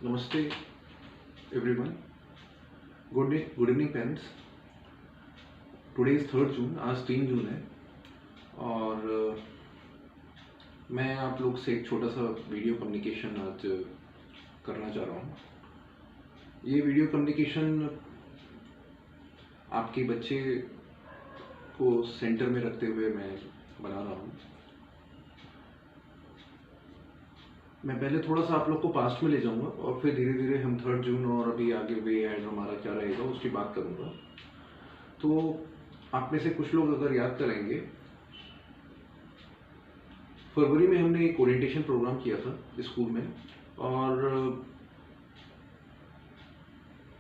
नमस्ते everyone. Good evening parents. Today is 3 जून. आज 3 जून है और मैं आप लोग से एक छोटा सा वीडियो कम्युनिकेशन आज करना चाह रहा हूँ. ये वीडियो कम्युनिकेशन आपके बच्चे को सेंटर में रखते हुए मैं बना रहा हूँ. मैं पहले थोड़ा सा आप लोग को पास्ट में ले जाऊंगा और फिर धीरे धीरे हम 3 जून और अभी आगे वे एंड हमारा क्या रहेगा उसकी बात करूंगा. तो आप में से कुछ लोग अगर याद करेंगे, फरवरी में हमने एक ओरिएंटेशन प्रोग्राम किया था स्कूल में और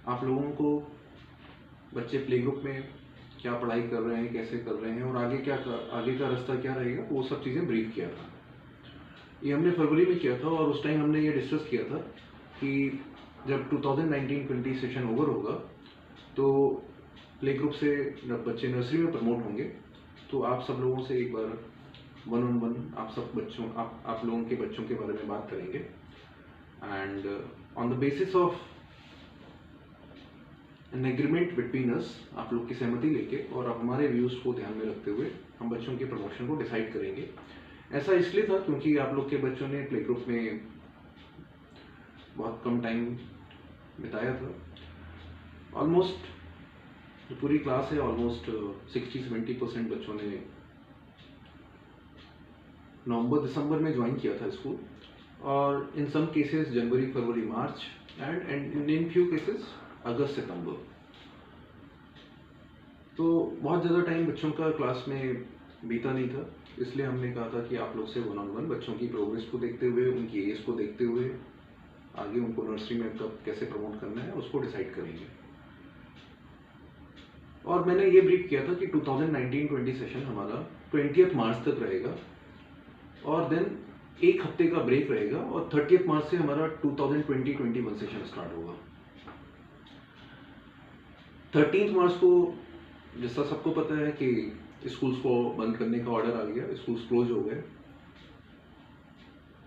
आप लोगों को बच्चे प्ले ग्रुप में क्या पढ़ाई कर रहे हैं, कैसे कर रहे हैं और आगे का रास्ता क्या रहेगा, वो सब चीज़ें ब्रीफ किया था. ये हमने फरवरी में किया था और उस टाइम हमने ये डिस्कस किया था कि जब 2019-20 सेशन ओवर होगा तो प्ले ग्रुप से जब बच्चे नर्सरी में प्रमोट होंगे तो आप सब लोगों से एक बार वन आप लोगों के बच्चों के बारे में बात करेंगे and on the basis of an agreement between us, आप लोग की सहमति लेके और हमारे व्यूज़ को ध्यान में रखते हुए हम बच्चों के प्रमोशन को डिसाइड करेंगे. ऐसा इसलिए था क्योंकि आप लोग के बच्चों ने प्ले ग्रुप में बहुत कम टाइम बिताया था. ऑलमोस्ट जो पूरी क्लास है ऑलमोस्ट 60-70% बच्चों ने नवंबर-दिसंबर में ज्वाइन किया था स्कूल और in some cases January, February, March and in few cases August September. तो बहुत ज़्यादा टाइम बच्चों का क्लास में बीता नहीं था, इसलिए हमने कहा था कि आप लोग से वन बच्चों की प्रोग्रेस को देखते हुए, उनकी एज को देखते हुए आगे उनको नर्सरी में कब कैसे प्रमोट करना है उसको डिसाइड करेंगे. और मैंने ये ब्रीफ किया था कि 2019-20 सेशन हमारा 20 मार्च तक रहेगा और देन एक हफ्ते का ब्रेक रहेगा और 30 मार्च से हमारा 2020-21 सेशन स्टार्ट होगा. 13 मार्च को जैसा सबको पता है कि स्कूल्स को बंद करने का ऑर्डर आ गया, स्कूल्स क्लोज हो गए.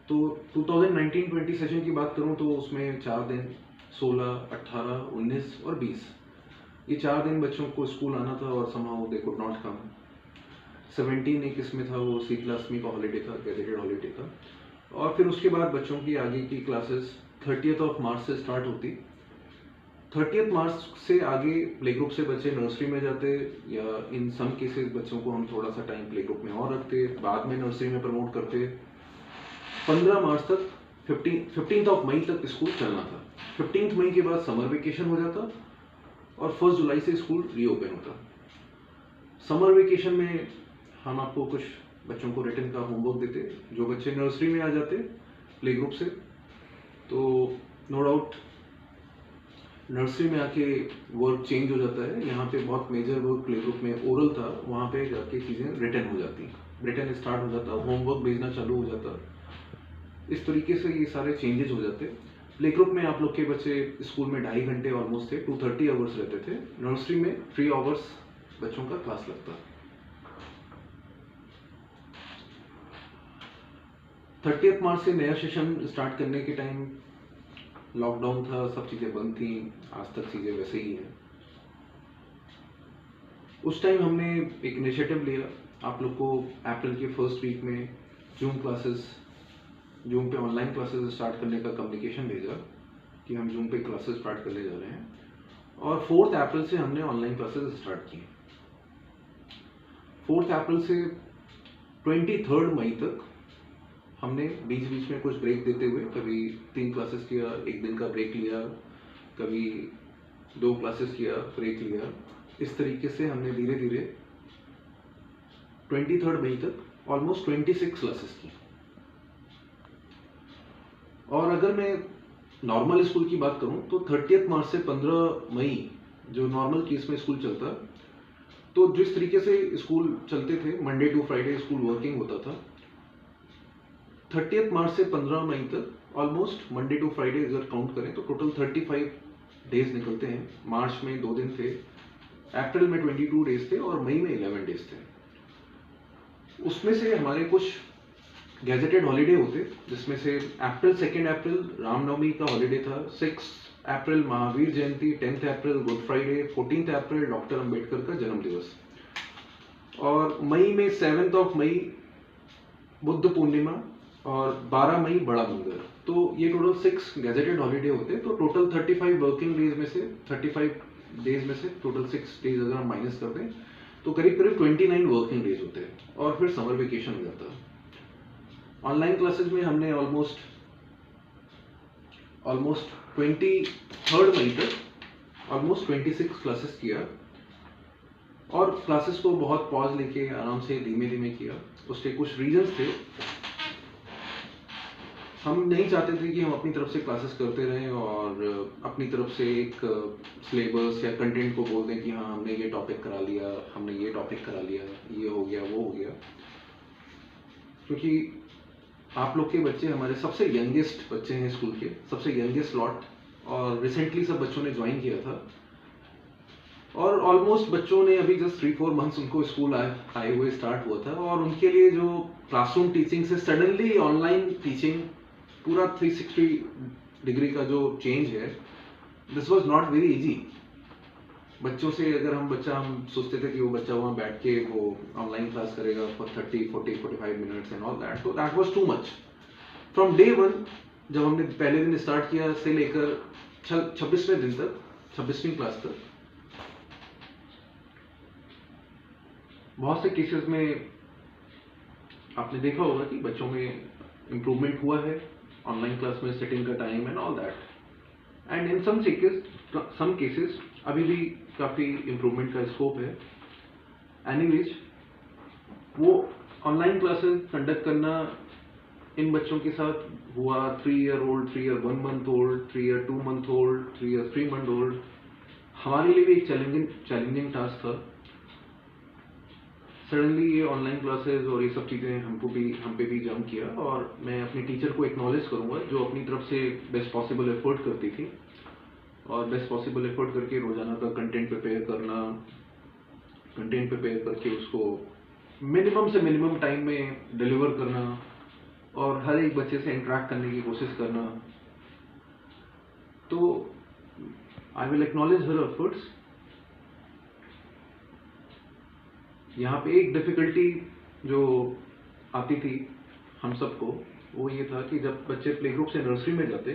तो 2019-20 सेशन की बात करूं तो उसमें 4 दिन 16, 18, 19 और 20 ये 4 दिन बच्चों को स्कूल आना था और somehow they could not come. 17 एक इसमें था, वो शीतलाष्टमी का हॉलीडे था, गैजेटेड हॉलीडे था. और फिर उसके बाद बच्चों की आगे की क्लासेस 30 मार्च से स्टार्ट होती. 30 मार्च से आगे प्ले ग्रुप से बच्चे नर्सरी में जाते या इन सम केसेस बच्चों को हम थोड़ा सा टाइम प्ले ग्रुप में और रखते, बाद में नर्सरी में प्रमोट करते. 15 मार्च तक 15 मई तक स्कूल चलना था. 15 मई के बाद समर वेकेशन हो जाता और 1 जुलाई से स्कूल रीओपन होता. समर वेकेशन में हम आपको कुछ बच्चों को रिटन का होमवर्क देते. जो बच्चे नर्सरी में आ जाते प्ले ग्रुप से तो नो डाउट नर्सरी में आके वर्क चेंज हो जाता है. यहाँ पे बहुत मेजर वर्क प्ले ग्रुप में ओरल था, वहाँ पे जाके चीज़ें रिटन हो जाती, रिटन स्टार्ट हो जाता, होमवर्क भेजना चालू हो जाता. इस तरीके से ये सारे चेंजेस हो जाते. प्ले ग्रुप में आप लोग के बच्चे स्कूल में 2.5 घंटे ऑलमोस्ट थे, 230 आवर्स रहते थे. नर्सरी में 3 आवर्स बच्चों का क्लास लगता. 30 मार्च से नया सेशन स्टार्ट करने के टाइम लॉकडाउन था, सब चीज़ें बंद थी. आज तक चीज़ें वैसे ही हैं. उस टाइम हमने एक इनिशिएटिव लिया, आप लोग को अप्रैल के फर्स्ट वीक में जूम पे ऑनलाइन क्लासेस स्टार्ट करने का कम्युनिकेशन भेजा कि हम जूम पे क्लासेस स्टार्ट करने जा रहे हैं और 4 अप्रैल से हमने ऑनलाइन क्लासेस स्टार्ट किए. 4 अप्रैल से 23 मई तक हमने बीच बीच में कुछ ब्रेक देते हुए कभी 3 क्लासेस किया, 1 दिन का ब्रेक लिया, कभी 2 क्लासेस किया, ब्रेक लिया. इस तरीके से हमने धीरे धीरे 23 मई तक ऑलमोस्ट 26 क्लासेस की. और अगर मैं नॉर्मल स्कूल की बात करूं तो 30 मार्च से 15 मई जो नॉर्मल केस में स्कूल चलता, तो जिस तरीके से स्कूल चलते थे, Monday to Friday school working होता था. 30 मार्च से 15 मई तक ऑलमोस्ट मंडे टू फ्राइडे अगर काउंट करें तो टोटल 35 डेज निकलते हैं. मार्च में 2 दिन थे, अप्रैल में 22 डेज थे और मई में 11 डेज थे. उसमें से हमारे कुछ गैजेटेड हॉलीडे होते, जिसमें से अप्रैल 2 अप्रैल रामनवमी का हॉलीडे था, 6 अप्रैल महावीर जयंती, 10 अप्रैल गुड फ्राइडे, 14 अप्रैल डॉक्टर अंबेडकर का जन्म दिवस, और मई में 7 मई बुद्ध पूर्णिमा और 12 मई बड़ा मंगल। तो ये टोटल 6 गैजेटेड हॉलीडे होते हैं। तो टोटल 35 वर्किंग डेज में से 35 डेज में से टोटल 6 डेज अगर हम माइनस कर दें तो करीब करीब 29 वर्किंग डेज होते हैं, और फिर समर वेकेशन हो जाता है। ऑनलाइन क्लासेज में हमने ऑलमोस्ट 23 मई तक ऑलमोस्ट 26 क्लासेस किया, और क्लासेस को बहुत पॉज लेके आराम से धीमे धीमे किया। उसके कुछ रीजंस थे। हम नहीं चाहते थे कि हम अपनी तरफ से क्लासेस करते रहें और अपनी तरफ से एक सिलेबस या कंटेंट को बोल दें कि हाँ हमने ये टॉपिक करा लिया, हमने ये टॉपिक करा लिया, ये हो गया वो हो गया। क्योंकि आप लोग के बच्चे हमारे सबसे यंगेस्ट बच्चे हैं स्कूल के, सबसे यंगेस्ट लॉट, और रिसेंटली सब बच्चों ने ज्वाइन किया था, और ऑलमोस्ट बच्चों ने अभी जस्ट 3-4 मंथ्स उनको स्कूल आए हुए स्टार्ट हुआ था, और उनके लिए जो क्लासरूम टीचिंग से सडनली ऑनलाइन टीचिंग पूरा 360 डिग्री का जो चेंज है, this was not very easy. बच्चों से अगर हम सोचते थे कि वो बच्चा वहाँ बैठ के वो ऑनलाइन क्लास करेगा for 30-40-45 minutes and all that, तो that was too much. From day 1 जब हमने पहले दिन स्टार्ट किया से लेकर 26वें दिन तक, 26वीं क्लास तक, बहुत से केसेस में आपने देखा होगा कि बच्चों में इम्प्रूवमेंट हुआ है ऑनलाइन क्लास में, सिटिंग का time and all that, and in some cases अभी भी काफ़ी इम्प्रूवमेंट का स्कोप है। एनीवेज, वो ऑनलाइन क्लासेस कंडक्ट करना इन बच्चों के साथ हुआ 3 year old, 3 year 1 month old, 3 year 2 month old, 3 year 3 month old, हमारे लिए भी एक चैलेंजिंग टास्क था। सडनली ये ऑनलाइन क्लासेस और ये सब चीज़ें हम पे भी जम किया, और मैं अपने टीचर को एक्नॉलेज करूँगा जो अपनी तरफ से बेस्ट पॉसिबल एफर्ट करती थी, और बेस्ट पॉसिबल एफर्ट करके रोजाना का कंटेंट प्रिपेयर करके उसको मिनिमम से मिनिमम टाइम में डिलीवर करना, और हर एक बच्चे से इंटरेक्ट करने की कोशिश करना। तो I will acknowledge her efforts. यहाँ पे एक डिफिकल्टी जो आती थी हम सबको, वो ये था कि जब बच्चे प्ले ग्रुप से नर्सरी में जाते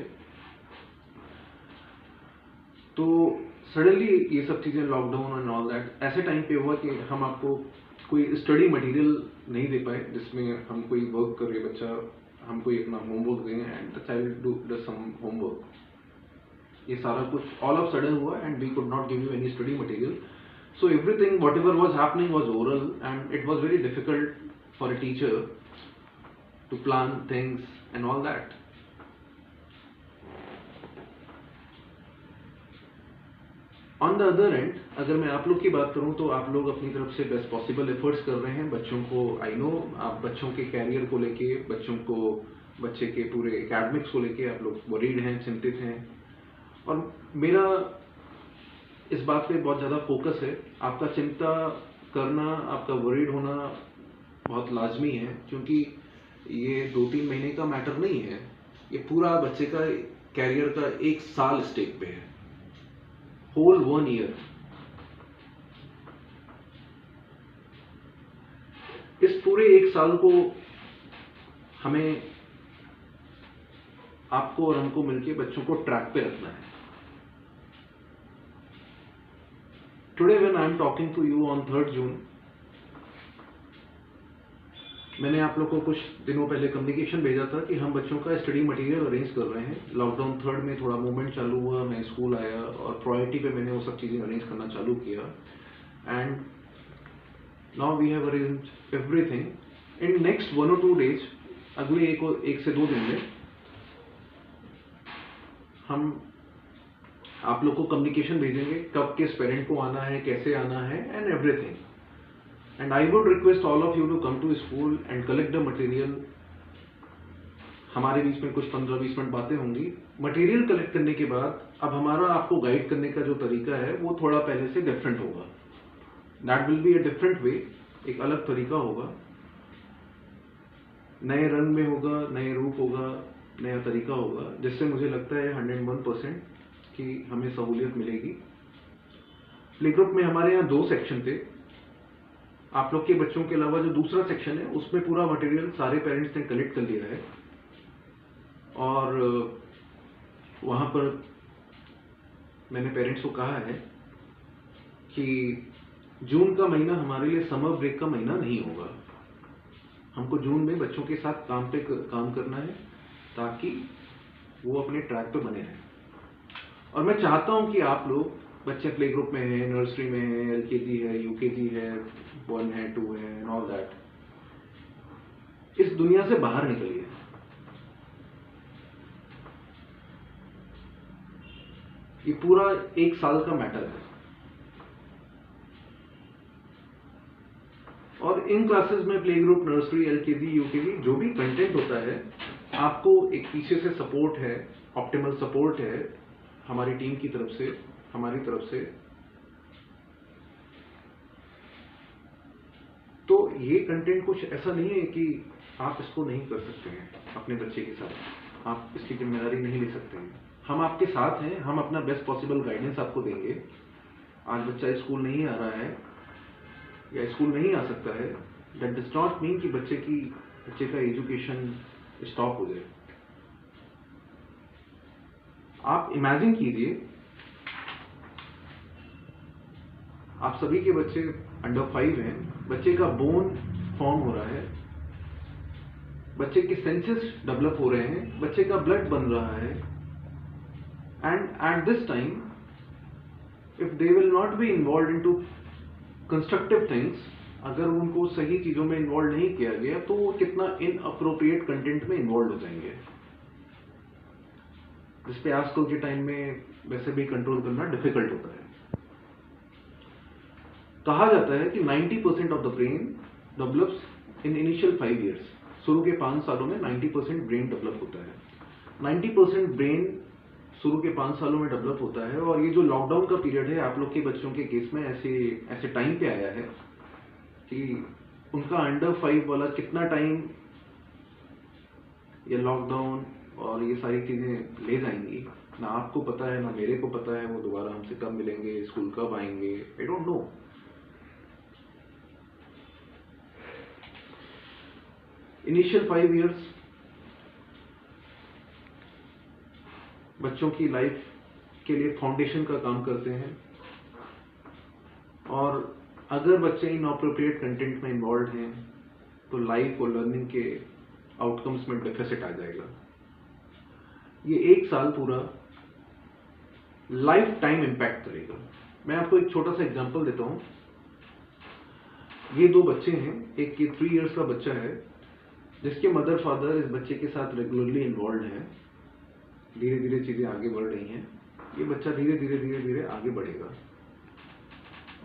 तो सडनली ये सब चीज़ें, लॉकडाउन एंड ऑल दैट, ऐसे टाइम पे हुआ कि हम आपको कोई स्टडी मटेरियल नहीं दे पाए जिसमें हम कोई वर्क करे बच्चा, हम कोई अपना होमवर्क दें and the child do some homework. ये सारा कुछ ऑल ऑफ सडन हुआ and we could not give you any study material. So everything, whatever was happening was oral, and it was very difficult for a teacher to plan things and all that. On the other end, अगर मैं आप लोग की बात करूं तो आप लोग अपनी तरफ से बेस्ट पॉसिबल एफर्ट्स कर रहे हैं बच्चों को। आई नो आप बच्चों के कैरियर को लेके, बच्चे के पूरे एकेडमिक्स को लेके आप लोग वरीड हैं, चिंतित हैं, और मेरा इस बात पे बहुत ज़्यादा फोकस है। आपका चिंता करना, आपका वरीड होना बहुत लाजमी है, क्योंकि ये 2-3 महीने का मैटर नहीं है, ये पूरा बच्चे का कैरियर का 1 साल स्टेक पे है, होल 1 ईयर। इस पूरे 1 साल को हमें, आपको और हमको मिलके बच्चों को ट्रैक पे रखना है। Today when I am talking to you on 3rd June, मैंने आप लोग को कुछ दिनों पहले कम्युनिकेशन भेजा था कि हम बच्चों का स्टडी मटेरियल अरेंज कर रहे हैं। लॉकडाउन 3rd में थोड़ा मूवमेंट चालू हुआ, मैं स्कूल आया और प्रायोरिटी पे मैंने वो सब चीज़ें अरेंज करना चालू किया, and now we have arrange everything. In next 1 or 2 days, अगले 1 से 2 दिन में हम आप लोग को कम्युनिकेशन भेजेंगे कब किस पेरेंट को आना है, कैसे आना है, and everything. And I would request all of you to come to school and collect the material. हमारे बीच में कुछ 15-20 मिनट बातें होंगी। मटेरियल कलेक्ट करने के बाद अब हमारा आपको गाइड करने का जो तरीका है वो थोड़ा पहले से डिफरेंट होगा। That will be a different way, एक अलग तरीका होगा। नए रंग में होगा, नए रूप होगा, नया तरीका होगा, जिससे मुझे लगता है 101% कि हमें सहूलियत मिलेगी। प्ले ग्रुप में हमारे यहाँ 2 सेक्शन थे। आप लोग के बच्चों के अलावा जो दूसरा सेक्शन है उसमें पूरा मटेरियल सारे पेरेंट्स ने कलेक्ट कर लिया है और वहाँ पर मैंने पेरेंट्स को कहा है कि जून का महीना हमारे लिए समर ब्रेक का महीना नहीं होगा। हमको जून में बच्चों के साथ काम करना है ताकि वो अपने ट्रैक पे बने रहें। और मैं चाहता हूं कि आप लोग, बच्चे प्ले ग्रुप में हैं, नर्सरी में हैं, एलकेजी है, यूकेजी है, 1 है, 2 है एंड ऑल दैट, इस दुनिया से बाहर निकलिए। ये पूरा 1 साल का मैटर है और इन क्लासेस में play group, nursery, LKG, UKG जो भी कंटेंट होता है, आपको एक पीछे से सपोर्ट है, ऑप्टिमल सपोर्ट है हमारी टीम की तरफ से, हमारी तरफ से। तो ये कंटेंट कुछ ऐसा नहीं है कि आप इसको नहीं कर सकते हैं अपने बच्चे के साथ, आप इसकी जिम्मेदारी नहीं ले सकते हैं। हम आपके साथ हैं, हम अपना बेस्ट पॉसिबल गाइडेंस आपको देंगे। आज बच्चा स्कूल नहीं आ रहा है या स्कूल नहीं आ सकता है, दैट डज नॉट मीन कि बच्चे का एजुकेशन स्टॉप हो जाए। आप इमेजिन कीजिए, आप सभी के बच्चे अंडर 5 हैं, बच्चे का बोन फॉर्म हो रहा है, बच्चे के सेंसेस डेवलप हो रहे हैं, बच्चे का ब्लड बन रहा है, and at this time if they will not be involve into constructive things, अगर उनको सही चीजों में इन्वॉल्व नहीं किया गया तो वो कितना इनअप्रोप्रिएट कंटेंट में इन्वॉल्व हो जाएंगे, जिसपे आजकल के टाइम में वैसे भी कंट्रोल करना डिफिकल्ट होता है। कहा जाता है कि 90% of the brain develops in initial 5 years। शुरू के 5 सालों में 90% ब्रेन डेवलप होता है। 90% ब्रेन शुरू के 5 सालों में डेवलप होता है। और ये जो लॉकडाउन का पीरियड है, आप लोग के बच्चों के केस में ऐसे टाइम पे आया है कि उनका अंडर 5 वाला कितना टाइम ये लॉकडाउन और ये सारी चीजें ले जाएंगी, ना आपको पता है, ना मेरे को पता है। वो दोबारा हमसे कब मिलेंगे, स्कूल कब आएंगे, I don't know. Initial 5 years बच्चों की लाइफ के लिए फाउंडेशन का काम करते हैं, और अगर बच्चे इनअप्रोप्रिएट कंटेंट में इन्वॉल्व हैं तो लाइफ और लर्निंग के आउटकम्स में डेफिसिट आ जाएगा। ये 1 साल पूरा लाइफ टाइम इम्पैक्ट करेगा। मैं आपको एक छोटा सा एग्जांपल देता हूं। ये 2 बच्चे हैं, एक 3 years का बच्चा है जिसके मदर फादर इस बच्चे के साथ रेगुलरली इन्वॉल्व हैं। धीरे धीरे चीजें आगे बढ़ रही हैं, ये बच्चा धीरे धीरे आगे बढ़ेगा।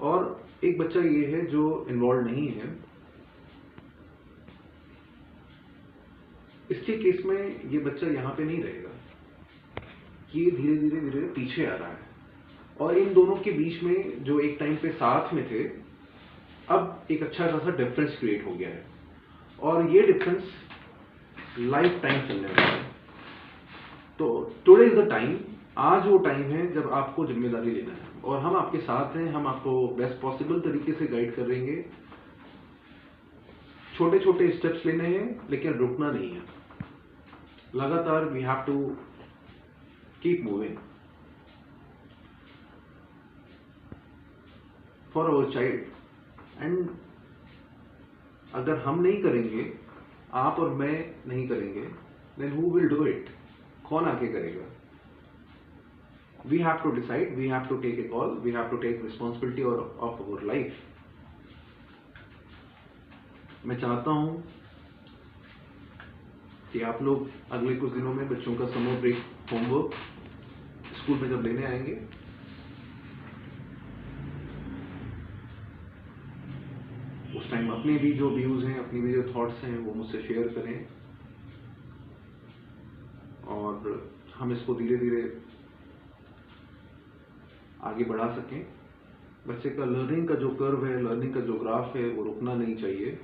और एक बच्चा ये है जो इन्वॉल्व नहीं है। इसके केस में ये बच्चा यहाँ पे नहीं रहेगा, ये धीरे धीरे पीछे आ रहा है। और इन दोनों के बीच में जो एक टाइम पे साथ में थे, अब एक अच्छा खासा डिफरेंस क्रिएट हो गया है, और ये डिफरेंस लाइफ टाइम चलने वाला है। तो टुडे इज द टाइम, आज वो टाइम है जब आपको जिम्मेदारी लेना है, और हम आपके साथ हैं। हम आपको बेस्ट पॉसिबल तरीके से गाइड कर रहेंगे। छोटे छोटे स्टेप्स लेने हैं, लेकिन रुकना नहीं है। लगातार we have to keep moving for our child. And अगर हम नहीं करेंगे, आप और मैं नहीं करेंगे, then who will do it? कौन आके करेगा? We have to decide, we have to take a call, we have to take responsibility of our life. मैं चाहता हूं कि आप लोग अगले कुछ दिनों में बच्चों का समर ब्रेक होमवर्क स्कूल में जब लेने आएंगे, उस टाइम अपने भी जो व्यूज हैं, अपनी भी जो थॉट्स हैं, वो मुझसे शेयर करें, और हम इसको धीरे धीरे आगे बढ़ा सकें। बच्चे का लर्निंग का जो कर्व है, लर्निंग का जो ग्राफ है, वो रुकना नहीं चाहिए,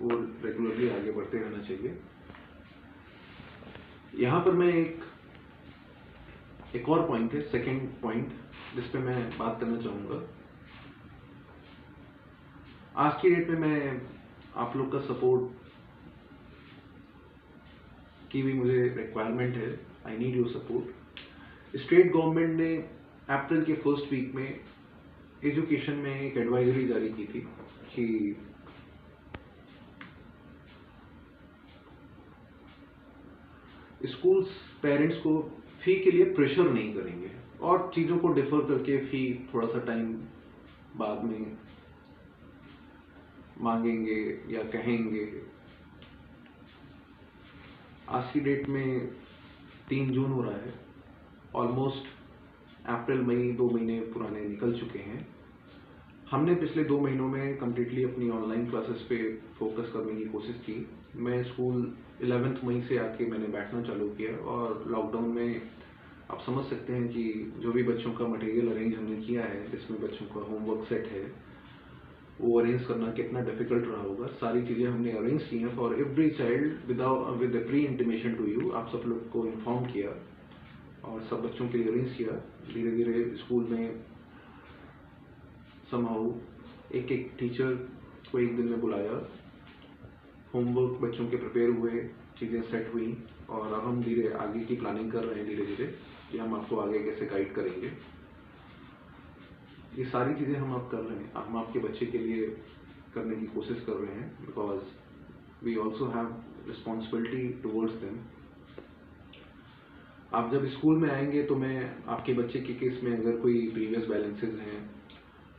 वो रेगुलरली आगे बढ़ते रहना चाहिए। यहाँ पर मैं एक और पॉइंट है, सेकंड पॉइंट, जिस पे मैं बात करना चाहूँगा। आज की डेट में मैं आप लोग का सपोर्ट की भी मुझे रिक्वायरमेंट है। I need your support. State government ने अप्रैल के फर्स्ट वीक में एजुकेशन में एक एडवाइजरी जारी की थी कि स्कूल्स पेरेंट्स को फी के लिए प्रेशर नहीं करेंगे और चीज़ों को डिफर करके फी थोड़ा सा टाइम बाद में मांगेंगे या कहेंगे। आज की डेट में 3 जून हो रहा है, ऑलमोस्ट अप्रैल मई 2 महीने पुराने निकल चुके हैं। हमने पिछले 2 महीनों में कम्प्लीटली अपनी ऑनलाइन क्लासेस पे फोकस करने की कोशिश की। मैं स्कूल 11 मई से आके मैंने बैठना चालू किया और लॉकडाउन में आप समझ सकते हैं कि जो भी बच्चों का मटेरियल अरेंज हमने किया है, जिसमें बच्चों का होमवर्क सेट है, वो अरेंज करना कितना डिफिकल्ट रहा होगा। सारी चीज़ें हमने अरेंज की हैं for every child with pre intimation to you. आप सब लोग को इन्फॉर्म किया और सब बच्चों के लिए अरेंज किया। धीरे धीरे स्कूल में समहाउ एक टीचर को एक दिन में बुलाया, होमवर्क बच्चों के प्रिपेयर हुए, चीज़ें सेट हुई और अब हम धीरे आगे की प्लानिंग कर रहे हैं धीरे धीरे कि हम आपको आगे कैसे गाइड करेंगे। ये सारी चीज़ें हम अब कर रहे हैं, हम आपके बच्चे के लिए करने की कोशिश कर रहे हैं, because we also have responsibility towards them. आप जब स्कूल में आएंगे तो मैं आपके बच्चे के केस में अगर कोई प्रीवियस बैलेंसेज हैं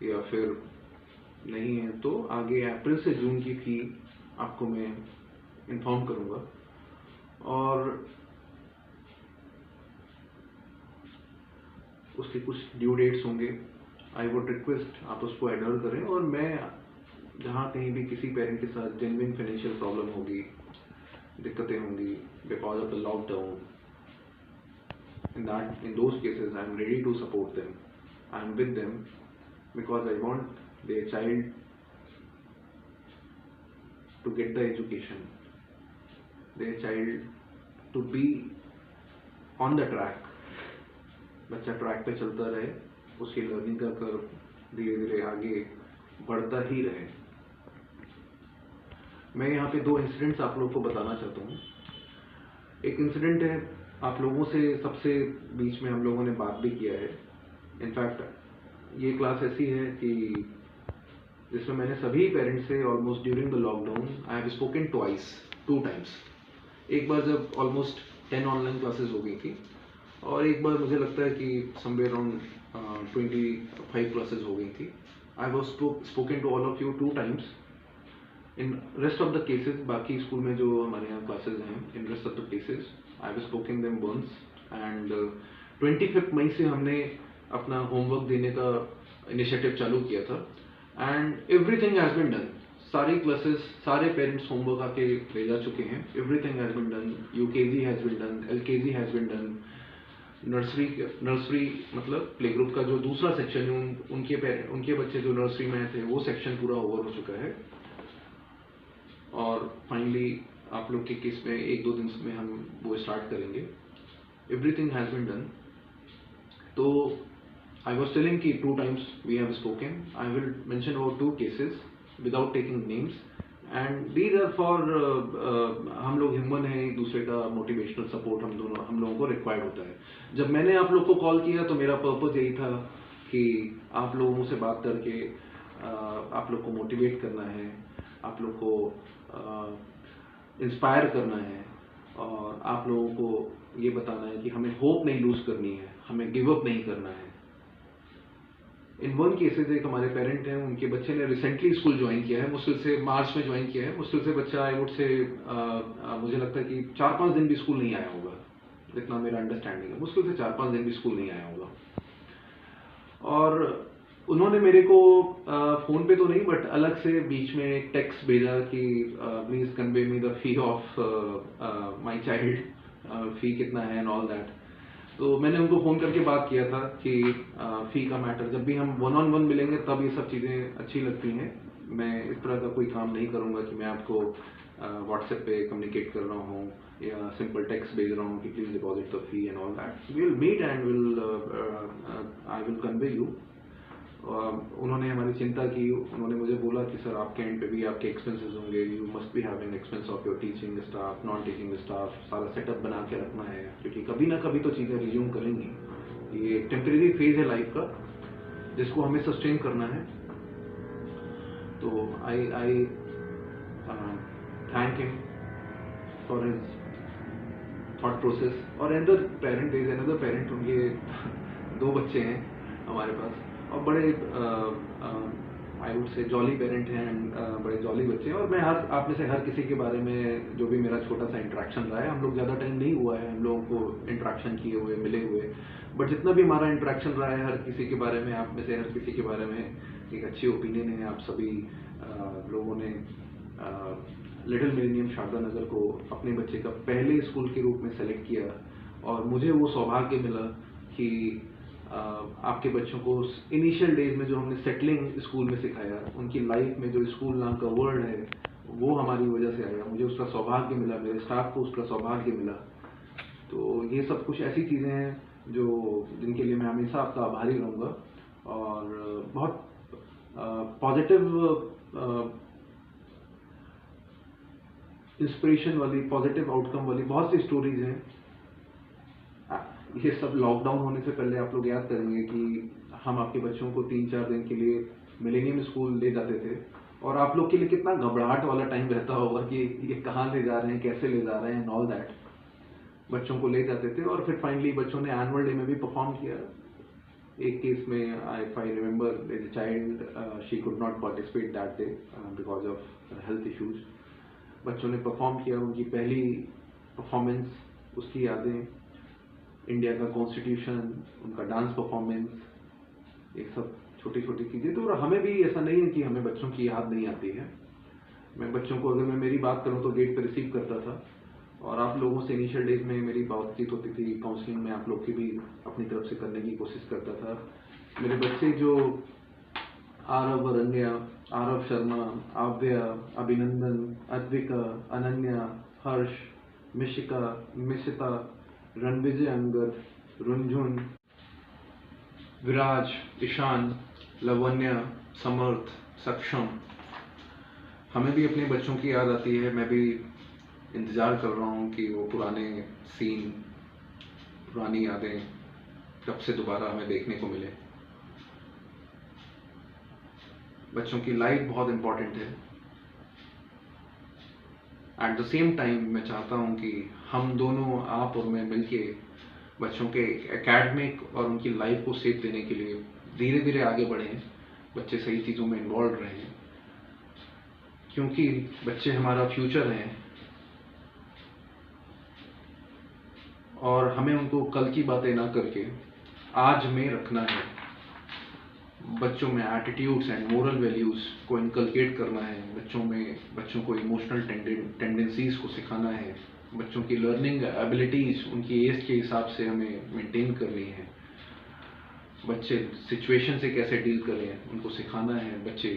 या फिर नहीं है तो आगे अप्रैल से जून की फी आपको मैं इन्फॉर्म करूंगा और उसके कुछ ड्यू डेट्स होंगे। आई वुड रिक्वेस्ट आप उसको एडर करें और मैं जहाँ कहीं भी किसी पेरेंट के साथ जेन्युइन फाइनेंशियल प्रॉब्लम होगी, दिक्कतें होंगी because of the lockdown, in those cases I am ready to support them. I am with them because I want their child to get the education, their child to be on the track. बच्चा track पे चलता रहे, उसकी learning का curve धीरे धीरे आगे बढ़ता ही रहे। मैं यहाँ पे 2 इंसिडेंट्स आप लोगों को बताना चाहता हूँ। एक इंसिडेंट है, आप लोगों से सबसे बीच में हम लोगों ने बात भी किया है। इनफैक्ट ये क्लास ऐसी है कि जिसमें मैंने सभी पेरेंट्स से almost during the lockdown I have spoken two times. एक बार जब ऑलमोस्ट 10 ऑनलाइन क्लासेस हो गई थी और एक बार मुझे लगता है कि समवेयर अराउंड 25 क्लासेस हो गई थी। I was spoken to all of you 2 times. In rest of the cases, बाकी स्कूल में जो हमारे यहाँ क्लासेस हैं, in rest of the cases I have spoken them once. And 25 मई से हमने अपना होमवर्क देने का इनिशिएटिव चालू किया था and everything has been done. सारी क्लासेस, सारे पेरेंट्स होमवर्क आके ले जा चुके हैं। Everything has been done. UKG has been done, LKG has been done, nursery मतलब प्ले ग्रुप का जो दूसरा सेक्शन है, उनके बच्चे जो नर्सरी में थे वो सेक्शन पूरा ओवर हो चुका है। और फाइनली आप लोग के केस में 1-2 दिन में हम वो स्टार्ट करेंगे। Everything has been done. तो आई वॉज टेलिंग कि 2 times we have spoken. I will mention about 2 cases without taking names and these are for हम लोग ह्यूमन हैं, एक दूसरे का मोटिवेशनल सपोर्ट हम लोगों को रिक्वायर्ड होता है। जब मैंने आप लोग को कॉल किया तो मेरा पर्पज यही था कि आप लोगों से बात करके आप लोग को मोटिवेट करना है, आप लोग को इंस्पायर करना है और आप लोगों को ये बताना है कि हमें होप नहीं लूज करनी है, हमें गिव अप नहीं करना है। इन 1 केसेस एक हमारे पेरेंट हैं, उनके बच्चे ने रिसेंटली स्कूल ज्वाइन किया है, मुश्किल से मार्च में ज्वाइन किया है। मुश्किल से बच्चा आई वुड से मुझे लगता है कि 4-5 दिन भी स्कूल नहीं आया होगा, जितना मेरा अंडरस्टैंडिंग है। मुश्किल से 4-5 दिन भी स्कूल नहीं आया होगा। और उन्होंने मेरे को फ़ोन पे तो नहीं बट अलग से बीच में एक टेक्स्ट भेजा कि please convey me the fee of my child, fee कितना है एंड ऑल दैट। तो मैंने उनको फ़ोन करके बात किया था कि फ़ी का मैटर, जब भी हम 1-on-1 मिलेंगे तब ये सब चीज़ें अच्छी लगती हैं। मैं इस तरह का कोई काम नहीं करूँगा कि मैं आपको व्हाट्सएप पे कम्युनिकेट कर रहा हूँ या सिंपल टेक्स्ट भेज रहा हूँ कि please deposit the fee and all that. We will meet and I will convey you. उन्होंने हमारी चिंता की. उन्होंने मुझे बोला कि सर आपके एंड पे भी आपके एक्सपेंसेस होंगे, you must be having expense of your teaching staff, non teaching staff, सारा सेटअप बना के रखना है क्योंकि कभी ना कभी तो चीज़ें रिज्यूम करेंगी. ये एक टेम्परेरी फेज है लाइफ का जिसको हमें सस्टेन करना है. तो I thank him for his thought process. और another parent is another parent. उनके 2 बच्चे हैं हमारे पास और बड़े I would say jolly parent हैं एंड बड़े जॉली बच्चे हैं. और मैं आप में से हर किसी के बारे में जो भी मेरा छोटा सा इंटरेक्शन रहा है, हम लोग ज़्यादा टाइम नहीं हुआ है हम लोगों को इंटरेक्शन किए हुए, मिले हुए, बट जितना भी हमारा इंटरेक्शन रहा है हर किसी के बारे में, आप में से हर किसी के बारे में एक अच्छी ओपिनियन है. आप सभी लोगों ने लिटिल मिलेनियम शारदा नगर को अपने बच्चे का पहले स्कूल के रूप में सेलेक्ट किया और मुझे वो सौभाग्य मिला कि आपके बच्चों को इनिशियल डेज में जो हमने सेटलिंग स्कूल में सिखाया, उनकी लाइफ में जो स्कूल नाम का वर्ड है वो हमारी वजह से आया. मुझे उसका सौभाग्य मिला, मेरे स्टाफ को उसका सौभाग्य मिला. तो ये सब कुछ ऐसी चीज़ें हैं जो जिनके लिए मैं हमेशा आपका आभारी रहूँगा. और बहुत पॉजिटिव इंस्पिरेशन वाली, पॉजिटिव आउटकम वाली बहुत सी स्टोरीज हैं. ये सब लॉकडाउन होने से पहले आप लोग याद करेंगे कि हम आपके बच्चों को 3-4 दिन के लिए मिलेनियम स्कूल ले जाते थे और आप लोग के लिए कितना घबराहट वाला टाइम रहता होगा कि ये कहाँ ले जा रहे हैं, कैसे ले जा रहे हैं, ऑल दैट. बच्चों को ले जाते थे और फिर फाइनली बच्चों ने एनुअल डे में भी परफॉर्म किया. एक केस में if I remember as a child she could not participate that day because of health issues. बच्चों ने परफॉर्म किया, उनकी पहली परफॉर्मेंस, उसकी यादें, इंडिया का कॉन्स्टिट्यूशन, उनका डांस परफॉर्मेंस, ये सब छोटी छोटी चीज़ें. तो हमें भी ऐसा नहीं है कि हमें बच्चों की याद नहीं आती है. मैं बच्चों को, अगर मैं मेरी बात करूं तो गेट पर रिसीव करता था और आप लोगों से इनिशियल डेज में मेरी बातचीत होती थी. काउंसलिंग में आप लोग की भी अपनी तरफ से करने की कोशिश करता था. मेरे बच्चे जो आरव, अरण्या, आरव शर्मा, आव्या, अभिनंदन, अद्विका, अनन्या, हर्ष, मिशिका, मिशिता, रणविजय अंगद, रुंझुन, विराज, ईशान, लवन्या, समर्थ, सक्षम, हमें भी अपने बच्चों की याद आती है. मैं भी इंतज़ार कर रहा हूँ कि वो पुराने सीन, पुरानी यादें कब से दोबारा हमें देखने को मिले. बच्चों की लाइफ बहुत इम्पोर्टेंट है. एट द सेम टाइम मैं चाहता हूँ कि हम दोनों, आप और मैं, मिलके बच्चों के एकेडमिक और उनकी लाइफ को सेफ देने के लिए धीरे धीरे आगे बढ़ें. बच्चे सही चीज़ों में इन्वॉल्व रहें क्योंकि बच्चे हमारा फ्यूचर हैं और हमें उनको कल की बातें ना करके आज में रखना है. बच्चों में एटीट्यूड्स एंड मोरल वैल्यूज़ को इनकलकेट करना है. बच्चों को इमोशनल टेंडेंसीज को सिखाना है. बच्चों की लर्निंग एबिलिटीज़ उनकी एज के हिसाब से हमें मेंटेन करनी है. बच्चे सिचुएशन से कैसे डील करें उनको सिखाना है. बच्चे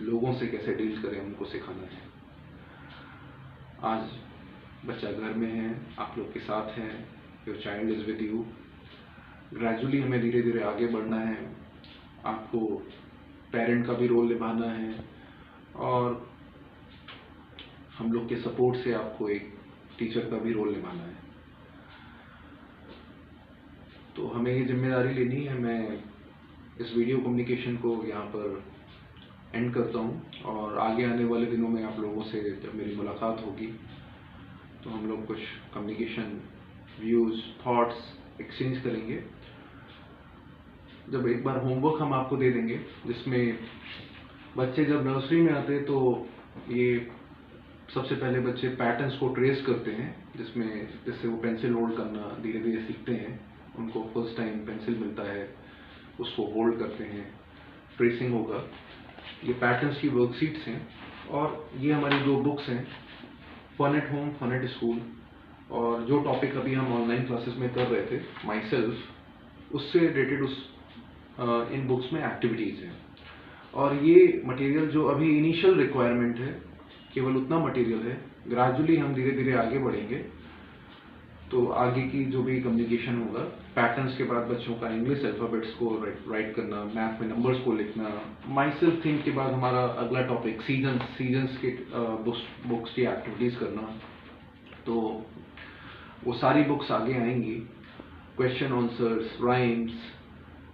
लोगों से कैसे डील करें उनको सिखाना है. आज बच्चा घर में है, आप लोग के साथ है, your child is with you. Gradually हमें धीरे धीरे आगे बढ़ना है. आपको पेरेंट का भी रोल निभाना है और हम लोग के सपोर्ट से आपको एक टीचर का भी रोल निभाना है. तो हमें ये जिम्मेदारी लेनी है. मैं इस वीडियो कम्युनिकेशन को यहाँ पर एंड करता हूँ और आगे आने वाले दिनों में आप लोगों से जब मेरी मुलाकात होगी तो हम लोग कुछ कम्युनिकेशन, व्यूज़, थॉट्स एक्सचेंज करेंगे. जब एक बार होमवर्क हम आपको दे देंगे जिसमें बच्चे जब नर्सरी में आते हैं तो ये सबसे पहले बच्चे पैटर्न्स को ट्रेस करते हैं जिससे वो पेंसिल होल्ड करना धीरे धीरे सीखते हैं. उनको फर्स्ट टाइम पेंसिल मिलता है, उसको होल्ड करते हैं, ट्रेसिंग होगा. ये पैटर्न्स की वर्कशीट्स हैं और ये हमारी 2 बुक्स हैं, fun at home, fun at school. और जो टॉपिक अभी हम ऑनलाइन क्लासेस में कर रहे थे, माई सेल्फ, उससे रिलेटेड इन बुक्स में एक्टिविटीज़ हैं. और ये मटेरियल जो अभी इनिशियल रिक्वायरमेंट है, केवल उतना मटेरियल है। ग्रेजुअली हम धीरे धीरे आगे बढ़ेंगे, तो आगे की जो भी कम्युनिकेशन होगा, पैटर्न्स के बाद बच्चों का इंग्लिश अल्फ़ाबेट्स को राइट करना, मैथ में नंबर्स को लिखना, माई सेल्फ थिंक के बाद हमारा अगला टॉपिक सीजन्स के बुक्स की एक्टिविटीज़ करना। तो वो सारी बुक्स आगे आएंगी, question answers, rhymes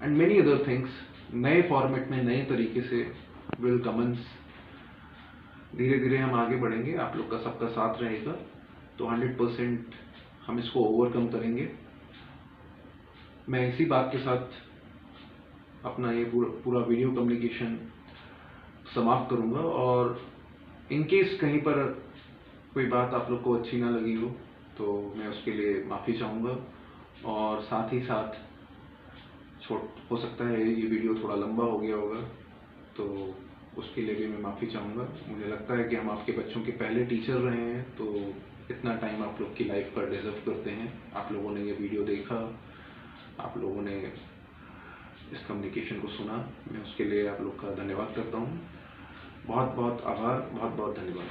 and many other things नए फॉर्मेट में नए तरीके से विल कमेंस। धीरे धीरे हम आगे बढ़ेंगे, आप लोग का सबका साथ रहेगा, तो 100% हम इसको ओवरकम करेंगे। मैं इसी बात के साथ अपना ये पूरा वीडियो कम्युनिकेशन समाप्त करूंगा, और इनकेस कहीं पर कोई बात आप लोग को अच्छी ना लगी हो तो मैं उसके लिए माफ़ी चाहूँगा। और साथ ही साथ हो सकता है ये वीडियो थोड़ा लंबा हो गया होगा, तो उसके लिए भी मैं माफ़ी चाहूँगा। मुझे लगता है कि हम आपके बच्चों के पहले टीचर रहे हैं, तो इतना टाइम आप लोग की लाइफ पर डिजर्व करते हैं। आप लोगों ने ये वीडियो देखा, आप लोगों ने इस कम्युनिकेशन को सुना, मैं उसके लिए आप लोग का धन्यवाद करता हूँ। बहुत बहुत आभार, बहुत बहुत धन्यवाद।